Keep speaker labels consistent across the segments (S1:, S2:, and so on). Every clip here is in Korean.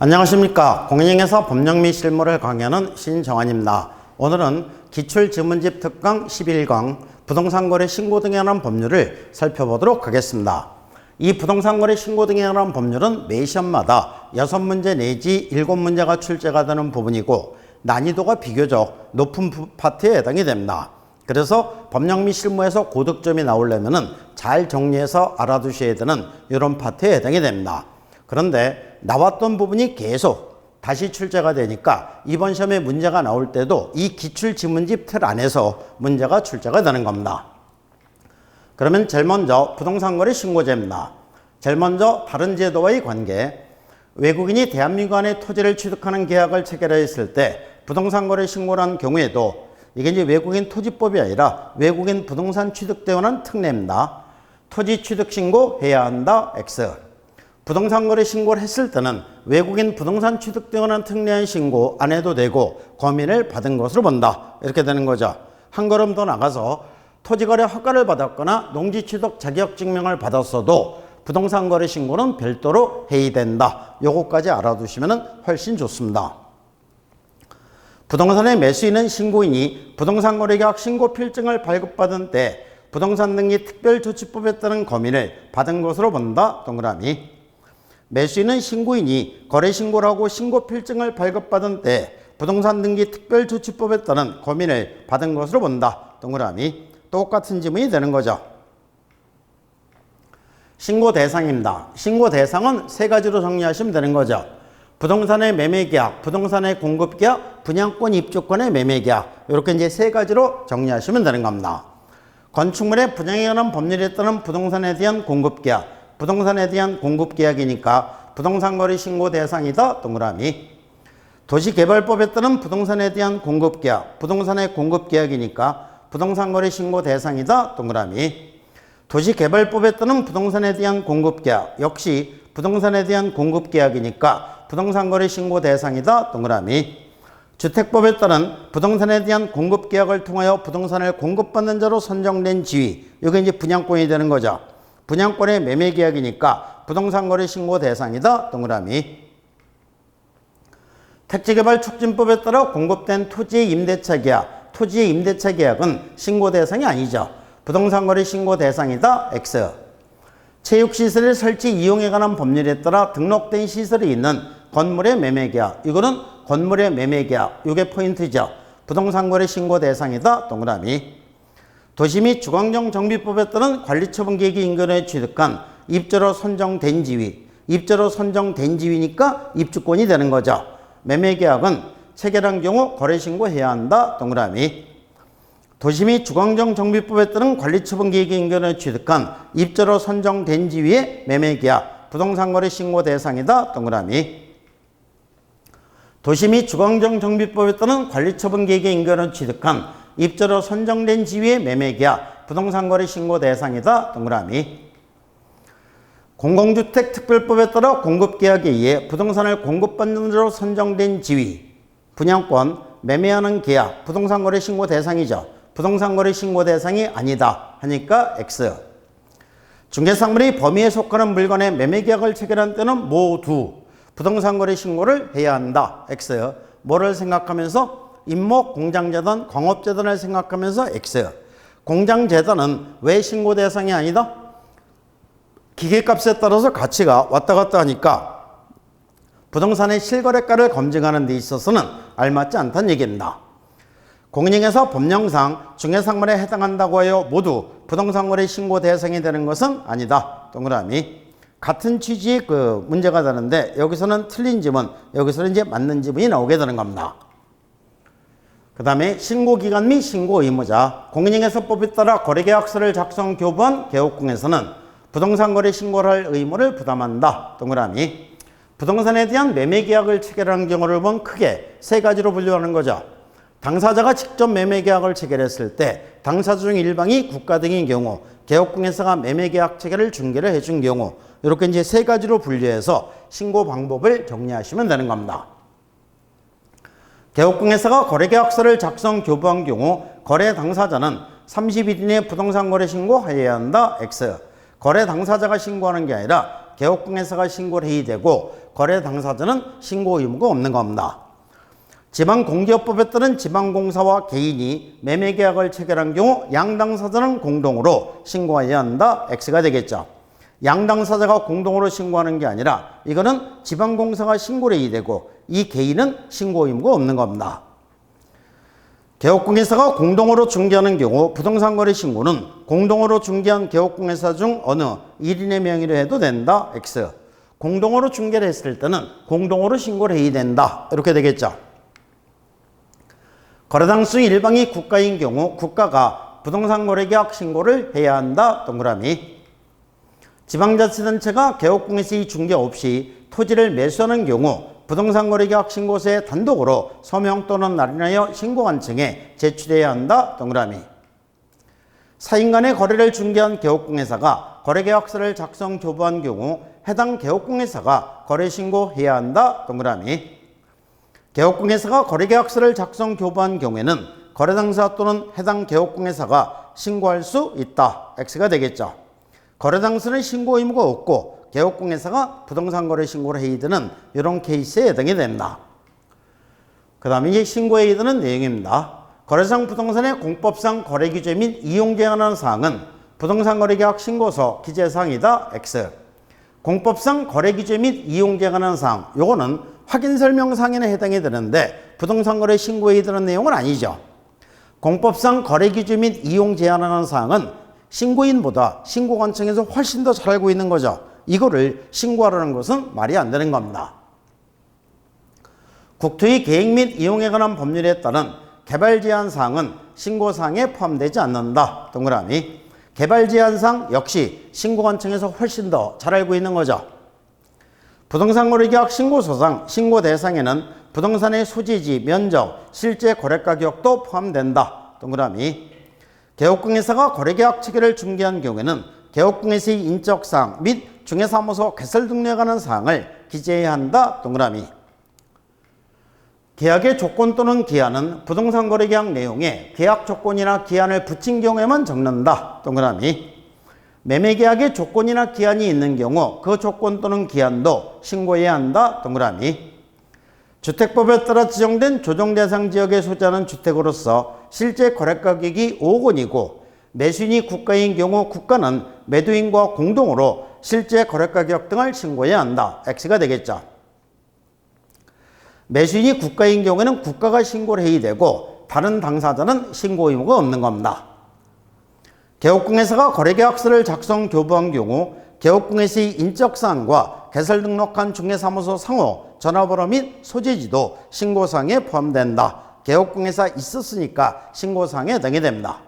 S1: 안녕하십니까. 공인중개사 법령 및 실무를 강의하는 신정환입니다. 오늘은 기출지문집 특강 11강 부동산거래 신고 등에 관한 법률을 살펴보도록 하겠습니다. 이 부동산거래 신고 등에 관한 법률은 매 시험마다 6문제 내지 7문제가 출제가 되는 부분이고 난이도가 비교적 높은 파트에 해당이 됩니다. 그래서 법령 및 실무에서 고득점이 나오려면 잘 정리해서 알아두셔야 되는 이런 파트에 해당이 됩니다. 그런데 나왔던 부분이 계속 다시 출제가 되니까 이번 시험에 문제가 나올 때도 이 기출지문집 틀 안에서 문제가 출제가 되는 겁니다. 그러면 제일 먼저 부동산거래 신고제입니다. 제일 먼저 다른 제도와의 관계. 외국인이 대한민국 안에 토지를 취득하는 계약을 체결했을 때 부동산거래 신고라는 경우에도 이게 이제 외국인 토지법이 아니라 외국인 부동산 취득에 관한 특례입니다. 토지 취득 신고 해야 한다. X. 부동산거래 신고를 했을 때는 외국인 부동산 취득 등에 관한 특례한 신고 안 해도 되고 검인을 받은 것으로 본다. 이렇게 되는 거죠. 한 걸음 더 나가서 토지거래 허가를 받았거나 농지취득 자격증명을 받았어도 부동산거래 신고는 별도로 해야 된다. 요거까지 알아두시면 훨씬 좋습니다. 부동산의 매수인은 신고인이 부동산거래계약 신고필증을 발급받은 때 부동산 등기 특별조치법에 따른 검인을 받은 것으로 본다. 동그라미. 매수인은 신고인이 거래신고를 하고 신고필증을 발급받은 때 부동산 등기 특별조치법에 따른 검인을 받은 것으로 본다. 동그라미. 똑같은 지문이 되는 거죠. 신고 대상입니다. 신고 대상은 세 가지로 정리하시면 되는 거죠. 부동산의 매매계약, 부동산의 공급계약, 분양권 입주권의 매매계약. 이렇게 이제 세 가지로 정리하시면 되는 겁니다. 건축물의 분양에 관한 법률에 따른 부동산에 대한 공급계약. 부동산에 대한 공급계약이니까 부동산거래 신고 대상이다. 동그라미. 도시개발법에 따른 부동산에 대한 공급계약. 부동산의 공급계약이니까 부동산거래 신고 대상이다. 동그라미. 도시개발법에 따른 부동산에 대한 공급계약. 역시 부동산에 대한 공급계약이니까 부동산거래 신고 대상이다. 동그라미. 주택법에 따른 부동산에 대한 공급계약을 통하여 부동산을 공급받는 자로 선정된 지위. 이게 이제 분양권이 되는 거죠. 분양권의 매매계약이니까 부동산거래 신고 대상이다. 동그라미. 택지개발촉진법에 따라 공급된 토지의 임대차 계약. 토지의 임대차 계약은 신고 대상이 아니죠. 부동산거래 신고 대상이다. X. 체육시설의 설치 이용에 관한 법률에 따라 등록된 시설이 있는 건물의 매매계약. 이거는 건물의 매매계약. 이게 포인트죠. 부동산거래 신고 대상이다. 동그라미. 도시 및 주거환경 정비법에 따른 관리처분계획이 인근에 취득한 입주로 선정된 지위. 입주로 선정된 지위니까 입주권이 되는 거죠. 매매계약은 체결한 경우 거래신고해야 한다. 동그라미. 도시 및 주거환경 정비법에 따른 관리처분계획이 인근에 취득한 입주로 선정된 지위의 매매계약. 부동산거래 신고 대상이다. 동그라미. 도시 및 주거환경 정비법에 따른 관리처분계획이 인근에 취득한 입주로 선정된 지위의 매매계약. 부동산거래 신고 대상이다. 동그라미. 공공주택 특별법에 따라 공급계약에 의해 부동산을 공급받는 자로 선정된 지위. 분양권, 매매하는 계약. 부동산거래 신고 대상이죠. 부동산거래 신고 대상이 아니다 하니까 X. 중개사물이 범위에 속하는 물건의 매매계약을 체결한 때는 모두 부동산거래 신고를 해야 한다. X. 뭐를 생각하면서? 임목, 공장재단, 광업재단을 생각하면서 X. 공장재단은 왜 신고 대상이 아니다? 기계값에 따라서 가치가 왔다 갔다 하니까 부동산의 실거래가를 검증하는 데 있어서는 알맞지 않다는 얘기입니다. 공인중개사 법령상 중개사물에 해당한다고 하여 모두 부동산거래 신고 대상이 되는 것은 아니다. 동그라미. 같은 취지의 문제가 되는데 여기서는 틀린 지문, 여기서는 이제 맞는 지문이 나오게 되는 겁니다. 그 다음에 신고기간 및 신고의무자. 공인중개사법에 따라 거래계약서를 작성 교부한 개업공에서는 부동산거래 신고를 할 의무를 부담한다. 동그라미. 부동산에 대한 매매계약을 체결하는 경우를 보면 크게 세 가지로 분류하는 거죠. 당사자가 직접 매매계약을 체결했을 때 당사자 중 일방이 국가 등인 경우, 개업공회사가 매매계약 체결을 중개를 해준 경우, 이렇게 이제 세 가지로 분류해서 신고 방법을 정리하시면 되는 겁니다. 개업공회사가 거래계약서를 작성 교부한 경우 거래 당사자는 30일 이내에 부동산거래 신고해야 한다. X. 거래 당사자가 신고하는 게 아니라 개업공회사가 신고를 해야 되고 거래 당사자는 신고 의무가 없는 겁니다. 지방공기업법에 따른 지방공사와 개인이 매매계약을 체결한 경우 양당사자는 공동으로 신고해야 한다. X가 되겠죠. 양당사자가 공동으로 신고하는 게 아니라 이거는 지방공사가 신고를 해야 되고 이 개인은 신고 의무가 없는 겁니다. 개업공개사가 공동으로 중개하는 경우 부동산거래 신고는 공동으로 중개한 개업공개사 중 어느 1인의 명의로 해도 된다. X. 공동으로 중개를 했을 때는 공동으로 신고를 해야 된다. 이렇게 되겠죠. 거래당수 일방이 국가인 경우 국가가 부동산거래계약 신고를 해야 한다. 동그라미. 지방자치단체가 개업공개사의 중개 없이 토지를 매수하는 경우 부동산거래계약 신고서에 단독으로 서명 또는 날인하여 신고관청에 제출해야 한다. 동그라미. 사인 간의 거래를 중개한 개업공개사가 거래계약서를 작성 교부한 경우 해당 개업공개사가 거래신고해야 한다. 동그라미. 개업공개사가 거래계약서를 작성 교부한 경우에는 거래당사 또는 해당 개업공개사가 신고할 수 있다. X가 되겠죠. 거래당사는 신고 의무가 없고 개업공개사가 부동산거래 신고를 해야 되는 이런 케이스에 해당이 된다. 그 다음에 이제 신고해야 되는 내용입니다. 거래상 부동산의 공법상 거래규제 및 이용제한하는 사항은 부동산거래계약 신고서 기재사항이다. X. 공법상 거래규제 및 이용제한하는 사항, 요거는 확인설명사항에는 해당이 되는데 부동산거래 신고해야 되는 내용은 아니죠. 공법상 거래규제 및 이용제한하는 사항은 신고인보다 신고관청에서 훨씬 더 잘 알고 있는 거죠. 이거를 신고하라는 것은 말이 안 되는 겁니다. 국토의 계획 및 이용에 관한 법률에 따른 개발 제한 사항은 신고사항에 포함되지 않는다. 동그라미. 개발 제한 사항 역시 신고관청에서 훨씬 더 잘 알고 있는 거죠. 부동산거래계약 신고서상 신고 대상에는 부동산의 소재지, 면적, 실제 거래가격도 포함된다. 동그라미. 개업공개사가 거래계약 체결을 중개한 경우에는 개업공개사의 인적사항 및 중개사무소 개설 등록에 관한 사항을 기재해야 한다. 동그라미. 계약의 조건 또는 기한은 부동산거래계약 내용에 계약 조건이나 기한을 붙인 경우에만 적는다. 동그라미. 매매계약의 조건이나 기한이 있는 경우 그 조건 또는 기한도 신고해야 한다. 동그라미. 주택법에 따라 지정된 조정대상 지역의 소재하는 주택으로서 실제 거래가격이 5억 원이고 매수인이 국가인 경우 국가는 매도인과 공동으로 실제 거래가격 등을 신고해야 한다. X가 되겠죠. 매수인이 국가인 경우에는 국가가 신고를 해야 되고 다른 당사자는 신고 의무가 없는 겁니다. 개업공개사가 거래계약서를 작성 교부한 경우 개업공개사의 인적사항과 개설 등록한 중개사무소 상호, 전화번호 및 소재지도 신고사항에 포함된다. 개업공개사 있었으니까 신고사항에 해당이 됩니다.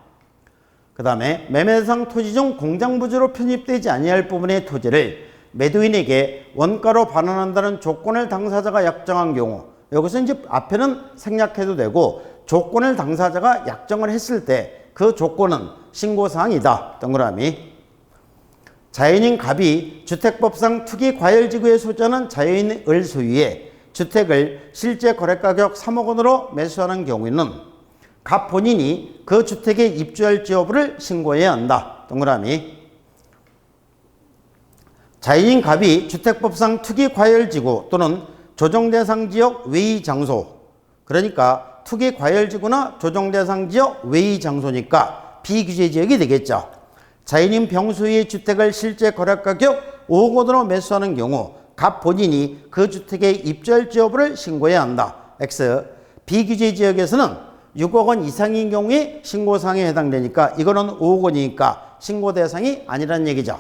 S1: 그 다음에 매매대상 토지 중 공장부지로 편입되지 아니할 부분의 토지를 매도인에게 원가로 반환한다는 조건을 당사자가 약정한 경우, 여기서 이제 앞에는 생략해도 되고 조건을 당사자가 약정을 했을 때 그 조건은 신고사항이다. 동그라미. 자연인 갑이 주택법상 투기과열지구에 소재하는 자연인을 소유해 주택을 실제 거래가격 3억 원으로 매수하는 경우에는 갑 본인이 그 주택에 입주할지 여부를 신고해야 한다. 동그라미. 자연인 갑이 주택법상 투기과열지구 또는 조정대상지역 외의장소, 그러니까 투기과열지구나 조정대상지역 외의장소니까 비규제지역이 되겠죠. 자연인 병수의 주택을 실제 거래가격 5억 원으로 매수하는 경우 갑 본인이 그 주택에 입주할지 여부를 신고해야 한다. X. 비규제지역에서는 6억 원 이상인 경우에 신고사항에 해당되니까 이거는 5억 원이니까 신고 대상이 아니라는 얘기죠.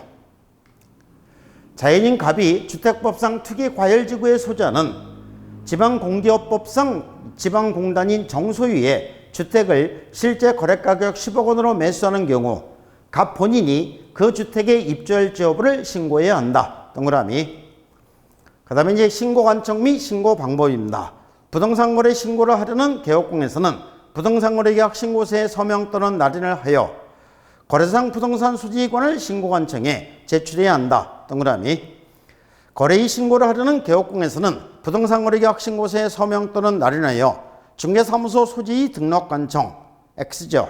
S1: 자연인 갑이 주택법상 투기과열지구에 소재하는 지방공기업법상 지방공단인 정소유의 주택을 실제 거래가격 10억 원으로 매수하는 경우 갑 본인이 그 주택에 입주할지 여부를 신고해야 한다. 동그라미. 그 다음에 이제 신고관청 및 신고 방법입니다. 부동산거래 신고를 하려는 개업공에서는 부동산거래계약 신고서에 서명 또는 날인을 하여 거래상 부동산 소지권을 신고관청에 제출해야 한다. 동그라미. 거래의 신고를 하려는 개업공에서는 부동산거래계약 신고서에 서명 또는 날인하여 중개사무소 소지의 등록관청 X죠.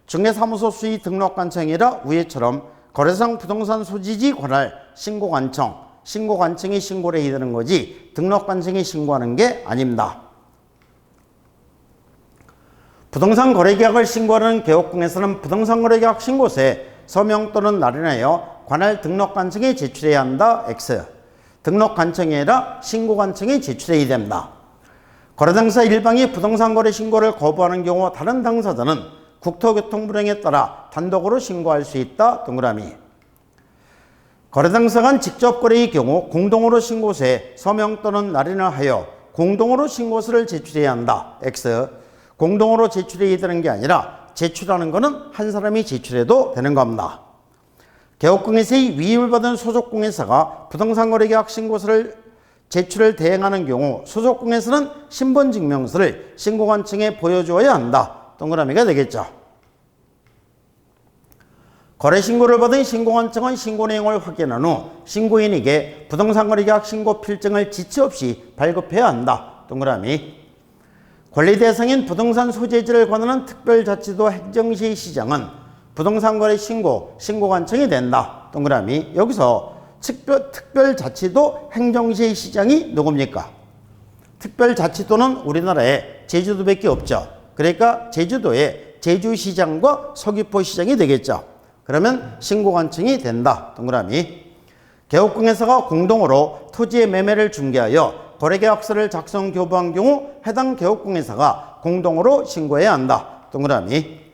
S1: 중개사무소 수의 등록관청이라 위에처럼 거래상 부동산 소지지 관할 신고관청 신고관청이 신고를 해야 되는 거지 등록관청이 신고하는 게 아닙니다. 부동산 거래계약을 신고하는 개업공에서는 부동산거래계약 신고서에 서명 또는 날인하여 관할 등록관청에 제출해야 한다. X. 등록관청이 아니라 신고관청에 제출해야 됩니다. 거래당사 일방이 부동산거래 신고를 거부하는 경우 다른 당사자는 국토교통부령에 따라 단독으로 신고할 수 있다. 동그라미. 거래당사 간 직접 거래의 경우 공동으로 신고서에 서명 또는 날인을 하여 공동으로 신고서를 제출해야 한다. X. 공동으로 제출해야 되는 게 아니라 제출하는 것은 한 사람이 제출해도 되는 겁니다. 개업공에서의 위임을 받은 소속공인사가 부동산거래계약 신고서를 제출을 대행하는 경우 소속공인사는 신분증명서를 신고관청에 보여주어야 한다. 동그라미가 되겠죠. 거래신고를 받은 신고관청은 신고 내용을 확인한 후 신고인에게 부동산거래계약 신고 필증을 지체 없이 발급해야 한다. 동그라미. 권리 대상인 부동산 소재지를 관하는 특별자치도 행정시 시장은 부동산거래 신고관청이 된다. 동그라미. 여기서 특별자치도 행정시 시장이 누굽니까? 특별자치도는 우리나라에 제주도밖에 없죠. 그러니까 제주도에 제주시장과 서귀포시장이 되겠죠. 그러면 신고관청이 된다. 동그라미. 개업공인사가 공동으로 토지의 매매를 중개하여 거래계약서를 작성 교부한 경우 해당 개업공인사가 공동으로 신고해야 한다. 동그라미.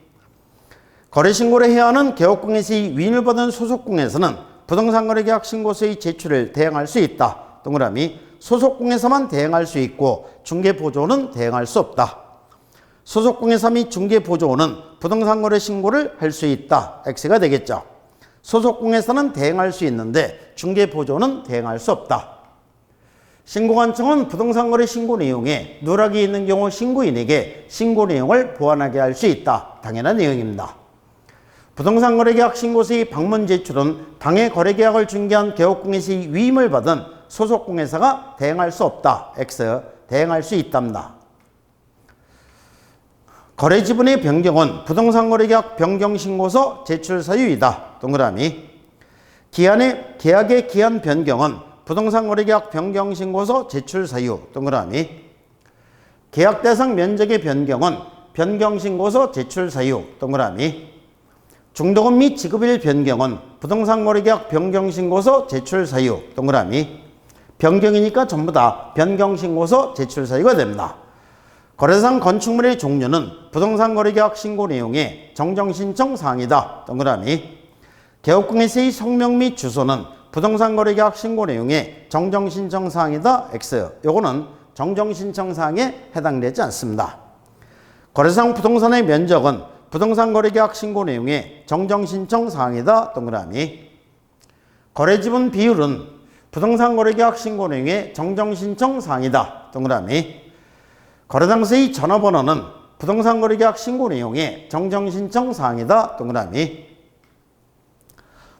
S1: 거래신고를 해야 하는 개업공인사의 위임을 받은 소속공인사는 부동산거래계약 신고서의 제출을 대행할 수 있다. 동그라미. 소속공인사만 대행할 수 있고 중개보조원은 대행할 수 없다. 소속공인사 및 중개보조원은 부동산거래 신고를 할 수 있다. X가 되겠죠. 소속공인사는 대행할 수 있는데 중개보조원은 대행할 수 없다. 신고관청은 부동산거래 신고 내용에 누락이 있는 경우 신고인에게 신고 내용을 보완하게 할 수 있다. 당연한 내용입니다. 부동산거래계약 신고서의 방문 제출은 당해 거래계약을 중개한 개업공인사의 위임을 받은 소속공인사가 대행할 수 없다. X. 대행할 수 있답니다. 거래지분의 변경은 부동산거래계약 변경신고서 제출 사유이다. 동그라미. 계약의 기한 변경은 부동산거래계약 변경신고서 제출 사유. 동그라미. 계약 대상 면적의 변경은 변경신고서 제출 사유. 동그라미. 중도금 및 지급일 변경은 부동산거래계약 변경신고서 제출 사유. 동그라미. 변경이니까 전부 다 변경신고서 제출 사유가 됩니다. 거래상 건축물의 종류는 부동산거래계약 신고 내용의 정정신청 사항이다. 동그라미. 개업공인사의 성명 및 주소는 부동산거래계약 신고 내용의 정정신청 사항이다. X. 요거는 정정신청 사항에 해당되지 않습니다. 거래상 부동산의 면적은 부동산거래계약 신고 내용의 정정신청 사항이다. 동그라미. 거래지분 비율은 부동산거래계약 신고 내용의 정정신청 사항이다. 동그라미. 거래당사의 전화번호는 부동산거래계약 신고 내용의 정정신청 사항이다. 동그라미.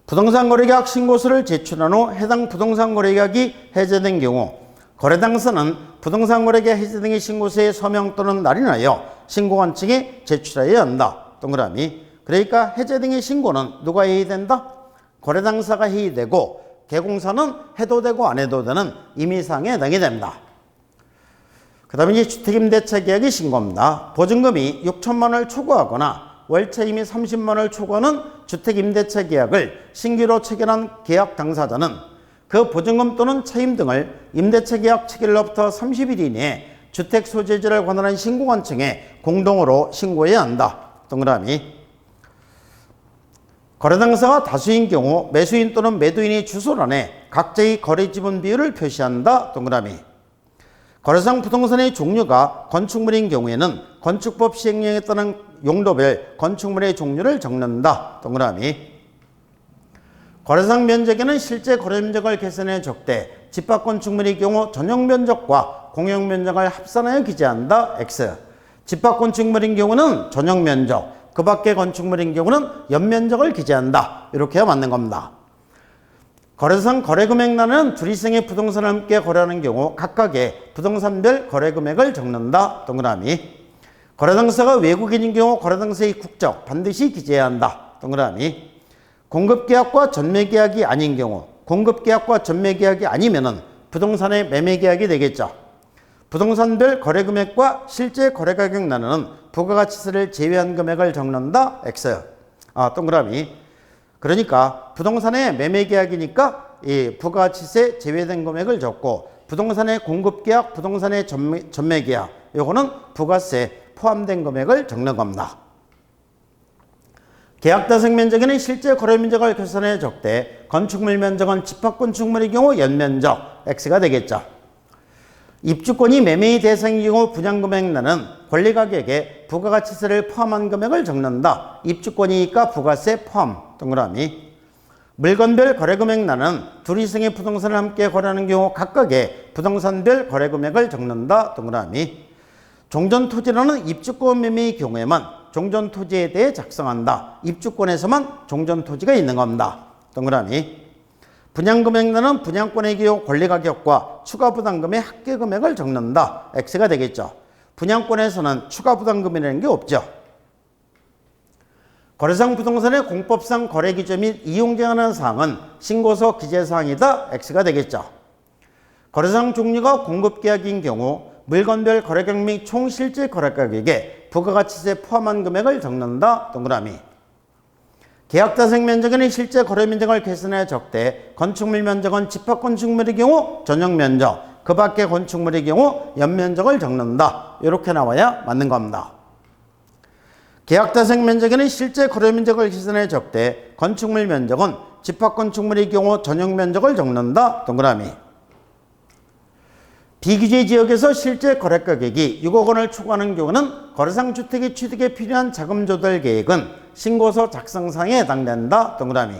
S1: 부동산거래계약 신고서를 제출한 후 해당 부동산거래계약이 해제된 경우 거래당사는 부동산거래계약 해제 등의 신고서에 서명 또는 날인하여 신고관청에 제출해야 한다. 동그라미. 그러니까 해제 등의 신고는 누가 해야 된다? 거래당사가 해야 되고 개공사는 해도 되고 안 해도 되는 임의사항에 해당이 됩니다. 그 다음에 이제 주택임대차 계약의 신고입니다. 보증금이 6천만 원을 초과하거나 월차임이 30만 원을 초과하는 주택임대차 계약을 신규로 체결한 계약 당사자는 그 보증금 또는 차임 등을 임대차 계약 체결로부터 30일 이내에 주택 소재지를 관할한 신고관청에 공동으로 신고해야 한다. 동그라미. 거래당사가 다수인 경우 매수인 또는 매도인의 주소란에 각자의 거래지분 비율을 표시한다. 동그라미. 거래상 부동산의 종류가 건축물인 경우에는 건축법 시행령에 따른 용도별 건축물의 종류를 적는다. 동그라미. 거래상 면적에는 실제 거래 면적을 계산해 적되 집합 건축물의 경우 전용 면적과 공용 면적을 합산하여 기재한다. X. 집합 건축물인 경우는 전용 면적, 그 밖의 건축물인 경우는 연면적을 기재한다. 이렇게 해야 맞는 겁니다. 거래상 거래금액란은 둘이상의 부동산을 함께 거래하는 경우 각각의 부동산별 거래금액을 적는다. 동그라미. 거래당사가 외국인인 경우 거래당사의 국적 반드시 기재해야 한다. 동그라미. 공급계약과 전매계약이 아닌 경우 공급계약과 전매계약이 아니면은 부동산의 매매계약이 되겠죠. 부동산별 거래금액과 실제 거래가격 나누는 부가가치세를 제외한 금액을 적는다. X. 동그라미. 그러니까 부동산의 매매계약이니까 이 부가가치세 제외된 금액을 적고 부동산의 공급계약, 부동산의 전매계약 요거는 부가세 포함된 금액을 적는 겁니다. 계약 달성 면적에는 실제 거래 면적을 계산해 적되 건축물 면적은 집합건축물의 경우 연면적 X가 되겠죠. 입주권이 매매의 대상의 경우 분양금액 나는 권리가격에 부가가치세를 포함한 금액을 적는다. 입주권이니까 부가세 포함. 동그라미. 물건별 거래금액 나는 둘 이상의 부동산을 함께 거래하는 경우 각각의 부동산별 거래금액을 적는다. 동그라미. 종전토지라는 입주권 매매의 경우에만 종전토지에 대해 작성한다. 입주권에서만 종전토지가 있는 겁니다. 동그라미. 분양금액 나는 분양권의 경우 권리가격과 추가부담금의 합계금액을 적는다. X가 되겠죠. 분양권에서는 추가부담금이라는 게 없죠. 거래상 부동산의 공법상 거래기준 및 이용제한하는 사항은 신고서 기재사항이다. X가 되겠죠. 거래상 종류가 공급계약인 경우 물건별 거래額및 총 실제 거래가격에 부가가치세 포함한 금액을 적는다. 동그라미. 계약 달성 면적에는 실제 거래 면적을 계산해 적되 건축물 면적은 집합건축물의 경우 전용 면적, 그 밖의 건축물의 경우 연면적을 적는다. 이렇게 나와야 맞는 겁니다. 계약 달성 면적에는 실제 거래 면적을 계산해 적되 건축물 면적은 집합건축물의 경우 전용 면적을 적는다. 동그라미. 비규제 지역에서 실제 거래가격이 6억 원을 초과하는 경우는 거래상 주택의 취득에 필요한 자금 조달 계획은 신고서 작성상에 해당된다. 동그라미.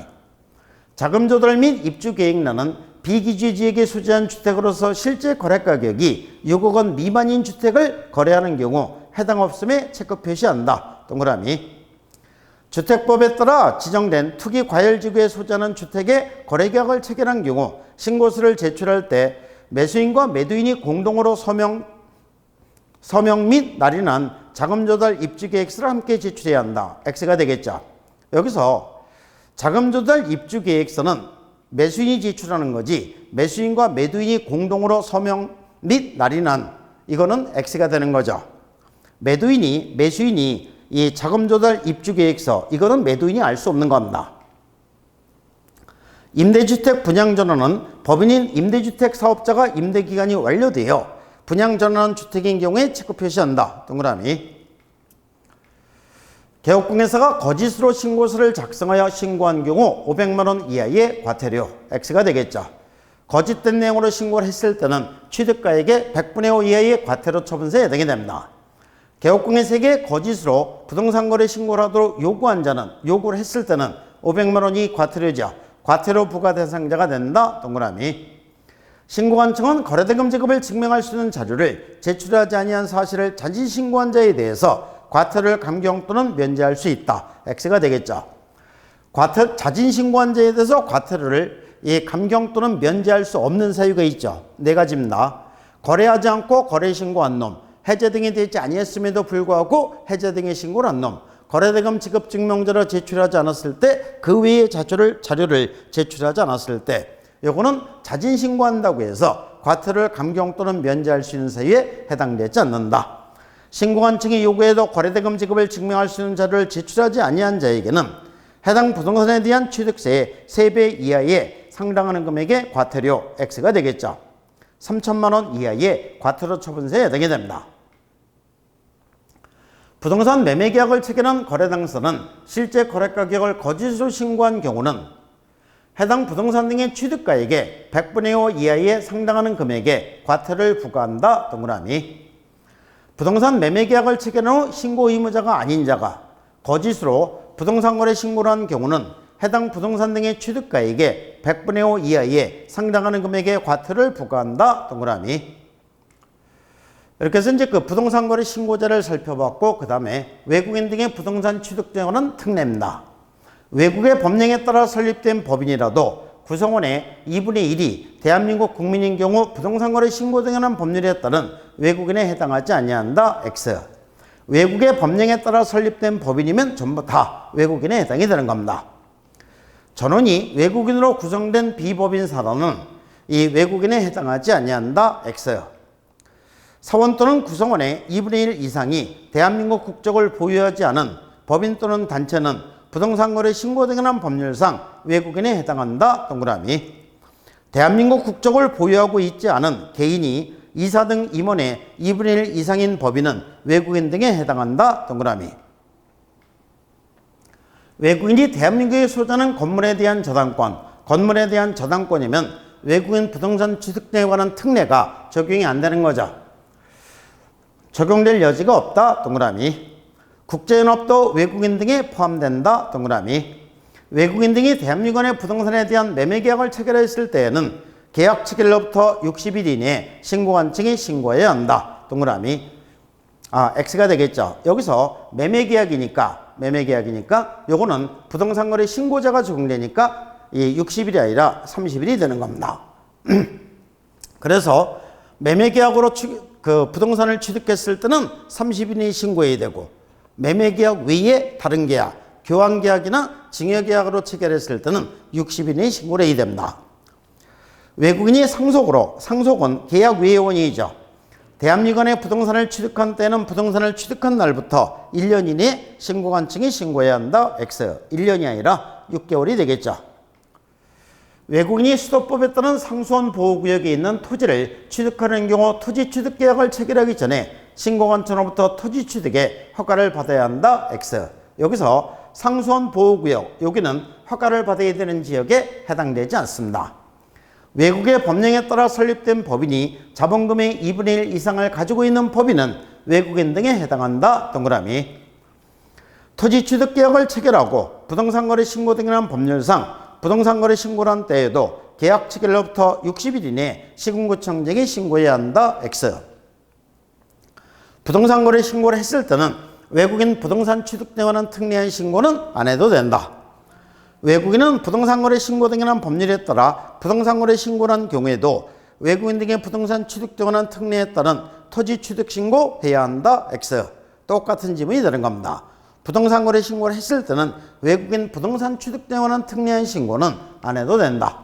S1: 자금 조달 및 입주 계획란은 비규제 지역에 소재한 주택으로서 실제 거래가격이 6억 원 미만인 주택을 거래하는 경우 해당 없음에 체크 표시한다. 동그라미. 주택법에 따라 지정된 투기 과열지구에 소재하는 주택의 거래계약을 체결한 경우 신고서를 제출할 때 매수인과 매도인이 공동으로 서명 및 날인한 자금 조달 입주 계획서를 함께 제출해야 한다. X가 되겠죠. 여기서 자금 조달 입주 계획서는 매수인이 제출하는 거지 매수인과 매도인이 공동으로 서명 및 날인한 이거는 X가 되는 거죠. 매수인이 이 자금 조달 입주 계획서 이거는 매도인이 알 수 없는 겁니다. 임대주택 분양전환은 법인인 임대주택 사업자가 임대기간이 완료되어 분양전환 주택인 경우에 체크 표시한다. 동그라미. 개업공예사가 거짓으로 신고서를 작성하여 신고한 경우 500만 원 이하의 과태료 X가 되겠죠. 거짓된 내용으로 신고를 했을 때는 취득가액의 100분의 5 이하의 과태료 처분세에 해당이 됩니다. 개업공예사에게 거짓으로 부동산 거래 신고를 하도록 요구를 했을 때는 500만 원이 과태료죠. 과태료 부과 대상자가 된다. 동그라미. 신고한 층은 거래대금 지급을 증명할 수 있는 자료를 제출하지 아니한 사실을 자진 신고한 자에 대해서 과태료를 감경 또는 면제할 수 있다. X가 되겠죠. 자진 신고한 자에 대해서 과태료를 감경 또는 면제할 수 없는 사유가 있죠. 네 가지입니다. 거래하지 않고 거래 신고한 놈, 해제 등이 되지 아니했음에도 불구하고 해제 등의 신고를 한 놈, 거래대금 지급 증명자를 제출하지 않았을 때 그 외의 자료를 제출하지 않았을 때 요거는 자진 신고한다고 해서 과태료를 감경 또는 면제할 수 있는 사유에 해당되지 않는다. 신고한 층이 요구해도 거래대금 지급을 증명할 수 있는 자료를 제출하지 아니한 자에게는 해당 부동산에 대한 취득세의 3배 이하에 상당하는 금액의 과태료 X가 되겠죠. 3천만 원 이하의 과태료 처분세에 해당이 됩니다. 부동산 매매계약을 체결한 거래당사는 실제 거래가격을 거짓으로 신고한 경우는 해당 부동산 등의 취득가액의 100분의 5 이하에 상당하는 금액의 과태료를 부과한다. 동그라미. 부동산 매매계약을 체결한 후 신고 의무자가 아닌 자가 거짓으로 부동산 거래 신고를 한 경우는 해당 부동산 등의 취득가액의 100분의 5 이하에 상당하는 금액의 과태료를 부과한다. 동그라미. 이렇게 해서 이제 그 부동산 거래 신고자를 살펴봤고 그 다음에 외국인 등의 부동산 취득 등은 특례입니다. 외국의 법령에 따라 설립된 법인이라도 구성원의 2분의 1이 대한민국 국민인 경우 부동산 거래 신고 등에 관한 법률에 따른 외국인에 해당하지 아니한다. X. 외국의 법령에 따라 설립된 법인이면 전부 다 외국인에 해당이 되는 겁니다. 전원이 외국인으로 구성된 비법인 사람은 이 외국인에 해당하지 아니한다. X요. 사원 또는 구성원의 2분의 1 이상이 대한민국 국적을 보유하지 않은 법인 또는 단체는 부동산 거래 신고 등에 관한 법률상 외국인에 해당한다. 동그라미. 대한민국 국적을 보유하고 있지 않은 개인이 이사 등 임원의 2분의 1 이상인 법인은 외국인 등에 해당한다. 동그라미. 외국인이 대한민국에 소유하는 건물에 대한 저당권, 건물에 대한 저당권이면 외국인 부동산 취득 등에 관한 특례가 적용이 안 되는 거죠. 적용될 여지가 없다. 동그라미. 국제연합도 외국인 등에 포함된다. 동그라미. 외국인 등이 대한민국 내 부동산에 대한 매매계약을 체결했을 때에는 계약 체결로부터 60일 이내에 신고관청이 신고해야 한다. 동그라미. X가 되겠죠. 여기서 매매계약이니까 요거는 부동산거래 신고자가 적용되니까 이 60일이 아니라 30일이 되는 겁니다. 그래서 매매계약으로 부동산을 취득했을 때는 30일이 신고해야 되고, 매매계약 외에 다른 계약, 교환계약이나 증여계약으로 체결했을 때는 60일이 신고를 해야 됩니다. 외국인이 상속은 계약 외의 원인이죠. 대한민국 내 부동산을 취득한 때는 부동산을 취득한 날부터 1년 이내에 신고관청이 신고해야 한다. X. 1년이 아니라 6개월이 되겠죠. 외국인이 수도법에 따른 상수원 보호구역에 있는 토지를 취득하는 경우 토지 취득 계약을 체결하기 전에 신고관청으로부터 토지 취득에 허가를 받아야 한다. X. 여기서 상수원 보호구역, 여기는 허가를 받아야 되는 지역에 해당되지 않습니다. 외국의 법령에 따라 설립된 법인이 자본금의 2분의 1 이상을 가지고 있는 법인은 외국인 등에 해당한다. 동그라미. 토지 취득 계약을 체결하고 부동산거래 신고 등에 관한 법률상 부동산거래 신고를 한 때에도 계약 체결로부터 60일 이내에 시군구청장이 신고해야 한다. X. 부동산거래 신고를 했을 때는 외국인 부동산 취득 등에 관한 특례한 신고는 안 해도 된다. 외국인은 부동산거래 신고 등에 관한 법률에 따라 부동산거래 신고를 한 경우에도 외국인 등의 부동산 취득 등에 관한 특례에 따른 토지 취득 신고 해야 한다. X. 똑같은 지문이 되는 겁니다. 부동산거래 신고를 했을 때는 외국인 부동산 취득 등에 관한 특례한 신고는 안 해도 된다.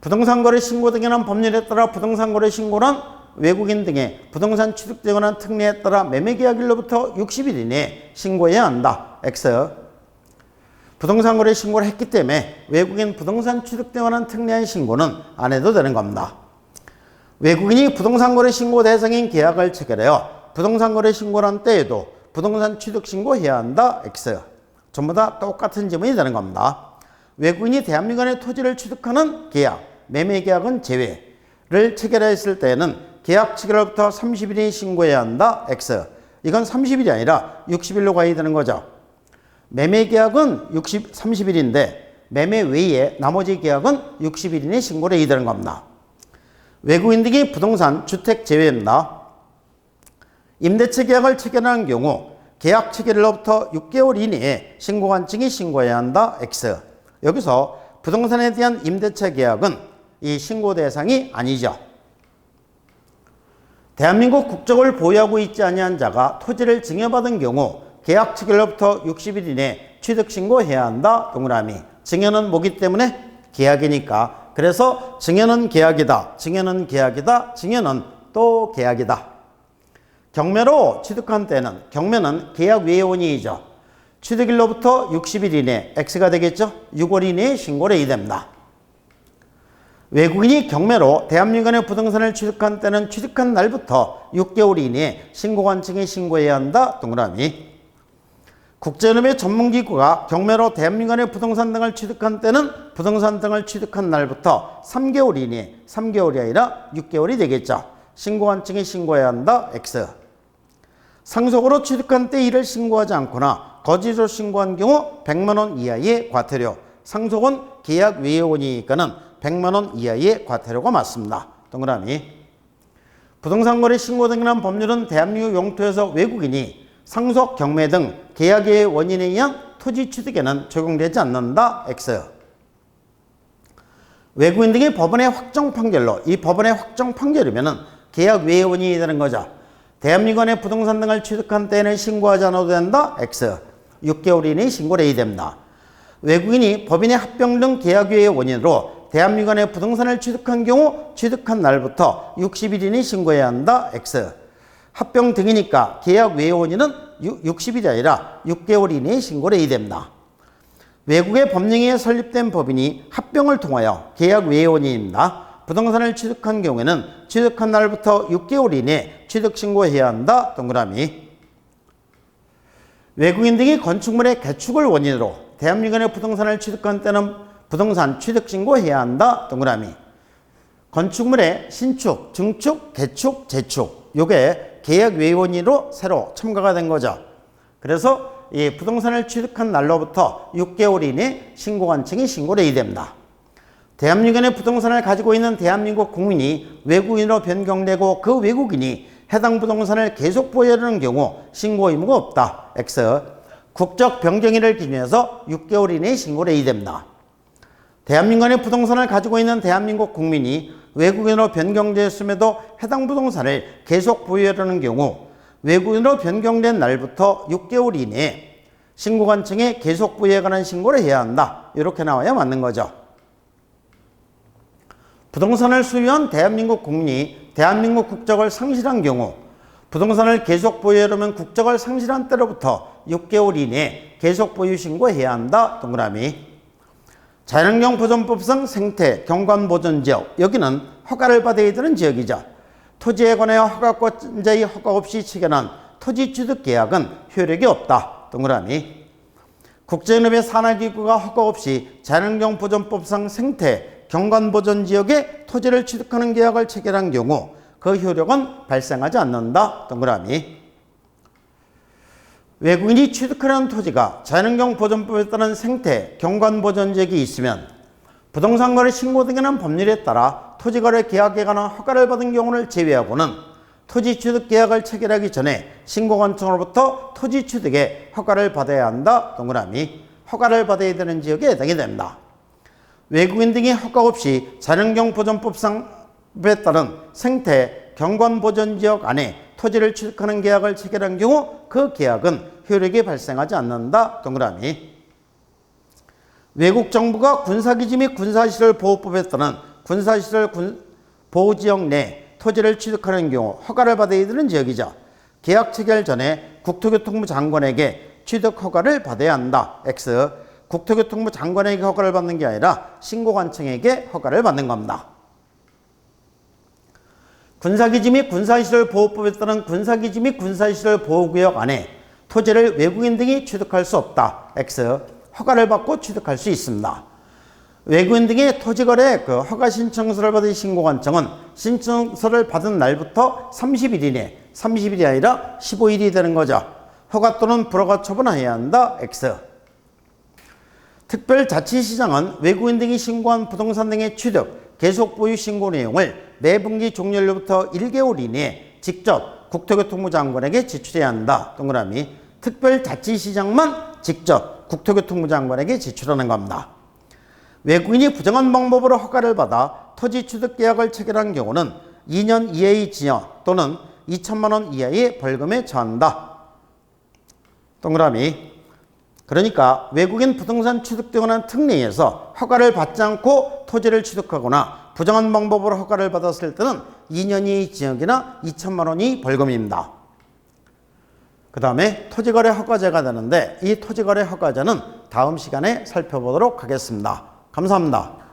S1: 부동산거래 신고 등에 관한 법률에 따라 부동산거래 신고는 외국인 등의 부동산 취득 등에 관한 특례에 따라 매매계약일로부터 60일 이내에 신고해야 한다. X. 부동산거래 신고를 했기 때문에 외국인 부동산 취득 등에 관한 특례한 신고는 안 해도 되는 겁니다. 외국인이 부동산거래 신고 대상인 계약을 체결하여 부동산거래 신고를 한 때에도 부동산 취득 신고해야 한다. X. 전부 다 똑같은 지문이 되는 겁니다. 외국인이 대한민국 내 토지를 취득하는 계약, 매매계약은 제외를 체결했을 때에는 계약 체결로부터 30일이 신고해야 한다. X. 이건 30일이 아니라 60일로 가야 되는 거죠. 매매계약은 30일인데 매매 외에 나머지 계약은 60일 이내에 신고를 해야 되는 겁니다. 외국인 등이 부동산 주택 제외입니다. 임대차 계약을 체결하는 경우 계약 체결로부터 6개월 이내에 신고관청이 신고해야 한다. X. 여기서 부동산에 대한 임대차 계약은 이 신고 대상이 아니죠. 대한민국 국적을 보유하고 있지 아니한 자가 토지를 증여받은 경우 계약 체결로부터 60일 이내에 취득 신고해야 한다. 동그라미. 증여는 뭐기 때문에? 계약이니까. 그래서 증여는 계약이다. 증여는 계약이다. 증여는 또 계약이다. 경매로 취득한 때는, 경매는 계약 외의 원인이죠. 취득일로부터 60일 이내, X가 되겠죠? 6월 이내에 신고를 해야 됩니다. 외국인이 경매로 대한민국 내 부동산을 취득한 때는 취득한 날부터 6개월 이내에 신고관청에 신고해야 한다. 동그라미. 국제연합의 전문기구가 경매로 대한민국 내 부동산 등을 취득한 때는 부동산 등을 취득한 날부터 3개월 이내에, 3개월이 아니라 6개월이 되겠죠. 신고관청에 신고해야 한다. X. 상속으로 취득한 때 이를 신고하지 않거나 거짓으로 신고한 경우 100만 원 이하의 과태료. 상속은 계약 외의 원이니까는 100만 원 이하의 과태료가 맞습니다. 동그라미. 부동산거래 신고 등에 관한 법률은 대한민국 영토에서 외국인이 상속, 경매 등 계약의 원인에 의한 토지 취득에는 적용되지 않는다. X. 외국인 등의 법원의 확정 판결로, 이 법원의 확정 판결이면은 계약 외의 원인이 되는 거죠. 대한민국 내 부동산 등을 취득한 때에는 신고하지 않아도 된다. X. 6개월 이내에 신고를 해야 됩니다. 외국인이 법인의 합병 등 계약 외의 원인으로 대한민국의 부동산을 취득한 경우 취득한 날부터 60일 이내에 신고해야 한다. X. 합병 등이니까 계약 외의 원인은 60일이 아니라 6개월 이내에 신고를 해야 됩니다. 외국의 법령에 설립된 법인이 합병을 통하여 계약 외의 원인입니다. 부동산을 취득한 경우에는 취득한 날부터 6개월 이내에 취득 신고해야 한다. 동그라미. 외국인 등이 건축물의 개축을 원인으로 대한민국의 부동산을 취득한 때는 부동산 취득 신고해야 한다. 동그라미. 건축물의 신축, 증축, 개축, 재축. 요게 계약 외의 원인으로 새로 첨가가 된 거죠. 그래서 이 부동산을 취득한 날로부터 6개월 이내에 신고관청이 신고를 해야 됩니다. 대한민국의 부동산을 가지고 있는 대한민국 국민이 외국인으로 변경되고 그 외국인이 해당 부동산을 계속 보유하는 경우 신고 의무가 없다. X. 국적 변경일을 기준해서 6개월 이내에 신고를 해야 됩니다. 대한민국의 부동산을 가지고 있는 대한민국 국민이 외국인으로 변경되었음에도 해당 부동산을 계속 보유하려는 경우 외국인으로 변경된 날부터 6개월 이내에 신고관청에 계속 보유에 관한 신고를 해야 한다. 이렇게 나와야 맞는 거죠. 부동산을 소유한 대한민국 국민이 대한민국 국적을 상실한 경우 부동산을 계속 보유하려면 국적을 상실한 때로부터 6개월 이내에 계속 보유 신고해야 한다. 동그라미. 자연환경 보존법상 생태, 경관 보존 지역, 여기는 허가를 받아야 되는 지역이죠. 토지에 관하여 허가권자의 허가 없이 체결한 토지 취득 계약은 효력이 없다. 동그라미. 국제연합의 산하기구가 허가 없이 자연환경 보존법상 생태, 경관 보존 지역에 토지를 취득하는 계약을 체결한 경우 그 효력은 발생하지 않는다. 동그라미. 외국인이 취득하는 토지가 자연환경 보존법에 따른 생태, 경관 보존 지역이 있으면 부동산 거래 신고 등에는 법률에 따라 토지 거래 계약에 관한 허가를 받은 경우를 제외하고는 토지 취득 계약을 체결하기 전에 신고관청으로부터 토지 취득에 허가를 받아야 한다. 동그라미. 허가를 받아야 되는 지역에 해당이 됩니다. 외국인 등이 허가 없이 자연환경 보존법상에 따른 생태, 경관 보존 지역 안에 토지를 취득하는 계약을 체결한 경우 그 계약은 효력이 발생하지 않는다. 동그라미. 외국 정부가 군사기지 및 군사시설 보호법에 따른 군사시설 보호지역 내 토지를 취득하는 경우 허가를 받아야 되는 지역이죠. 계약 체결 전에 국토교통부 장관에게 취득 허가를 받아야 한다. X. 국토교통부 장관에게 허가를 받는 게 아니라 신고관청에게 허가를 받는 겁니다. 군사기지 및 군사시설 보호법에 따른 군사기지 및 군사시설 보호구역 안에 토지를 외국인 등이 취득할 수 없다. X. 허가를 받고 취득할 수 있습니다. 외국인 등의 토지거래 허가 신청서를 받은 신고관청은 신청서를 받은 날부터 30일 이내, 30일이 아니라 15일이 되는 거죠. 허가 또는 불허가 처분해야 한다. X. 특별자치시장은 외국인 등이 신고한 부동산 등의 취득, 계속 보유 신고 내용을 매분기 종료일로부터 1개월 이내에 직접 국토교통부 장관에게 제출해야 한다. 동그라미. 특별자치시장만 직접 국토교통부 장관에게 제출하는 겁니다. 외국인이 부정한 방법으로 허가를 받아 토지 취득 계약을 체결한 경우는 2년 이하의 징역 또는 2천만 원 이하의 벌금에 처한다. 동그라미. 그러니까 외국인 부동산 취득 등에 관한 특례에서 허가를 받지 않고 토지를 취득하거나 부정한 방법으로 허가를 받았을 때는 2년 이하의 징역이나 2천만 원이 벌금입니다. 그 다음에 토지거래 허가제가 되는데 이 토지거래 허가제는 다음 시간에 살펴보도록 하겠습니다. 감사합니다.